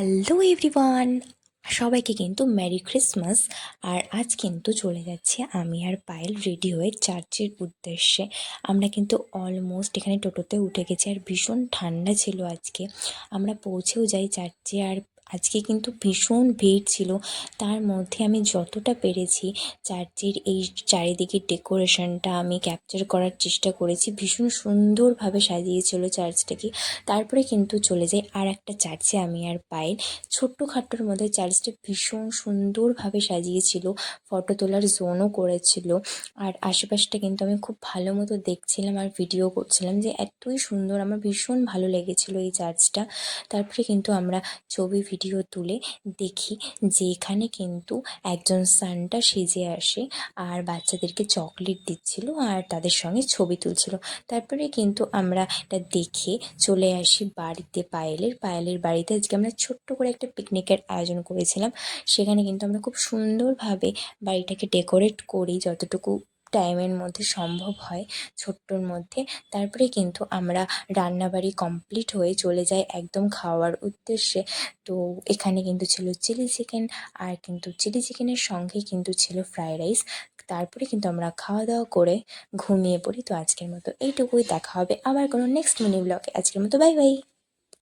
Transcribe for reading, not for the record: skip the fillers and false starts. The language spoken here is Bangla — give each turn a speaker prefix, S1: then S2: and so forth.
S1: হ্যালো এভরিওয়ান, সবাইকে কিন্তু মেরি ক্রিসমাস। আর আজ কিন্তু চলে যাচ্ছে আমি আর পায়েল রেডি হয়ে চার্চের উদ্দেশ্যে। আমরা কিন্তু অলমোস্ট এখানে টোটোতে উঠে গেছি, আর ভীষণ ঠান্ডা ছিল আজকে। আমরা পৌঁছেও যাই চার্চে, আর আজকে কিন্তু ভীষণ ভিড় ছিল। তার মধ্যে আমি যতটা পেরেছি চার্চের এই চারিদিকের ডেকোরেশনটা আমি ক্যাপচার করার চেষ্টা করেছি। ভীষণ সুন্দরভাবে সাজিয়েছিল চার্চটাকে। তারপরে কিন্তু চলে যাই আর একটা চার্চে আমি আর পায়েল। ছোট্টখাট্টোর মধ্যে চার্চটা ভীষণ সুন্দরভাবে সাজিয়েছিল, ফটো তোলার জোনও করেছিল। আর আশেপাশটা কিন্তু আমি খুব ভালো মতো দেখছিলাম আর ভিডিও করছিলাম, যে এতই সুন্দর, আমার ভীষণ ভালো লেগেছিল এই চার্চটা। তারপরে কিন্তু আমরা ছবি ভিডিও তুলে দেখি যে এখানে কিন্তু একজন সান্টা সেজে আসে আর বাচ্চাদেরকে চকলেট দিচ্ছিল আর তাদের সঙ্গে ছবি তুলছিল। তারপরে কিন্তু আমরা এটা দেখে চলে আসি বাড়িতে, পায়েলের বাড়িতে। আজকে আমরা ছোট্ট করে একটা পিকনিকের আয়োজন করেছিলাম। সেখানে কিন্তু আমরা খুব সুন্দরভাবে বাড়িটাকে ডেকোরেট করি যতটুকু টাইমের মধ্যে সম্ভব হয়, ছোট্টর মধ্যে। তারপরে কিন্তু আমরা রান্নাবাড়ি কমপ্লিট হয়ে চলে যাই একদম খাওয়ার উদ্দেশ্যে। তো এখানে কিন্তু ছিল চিলি চিকেন, আর কিন্তু চিলি চিকেনের সঙ্গে কিন্তু ছিল ফ্রাইড রাইস। তারপরে কিন্তু আমরা খাওয়া দাওয়া করে ঘুমিয়ে পড়ি। তো আজকের মতো এইটুকুই, দেখা হবে আবার কোনো নেক্সট মিনি ব্লগে। আজকের মতো বাই বাই।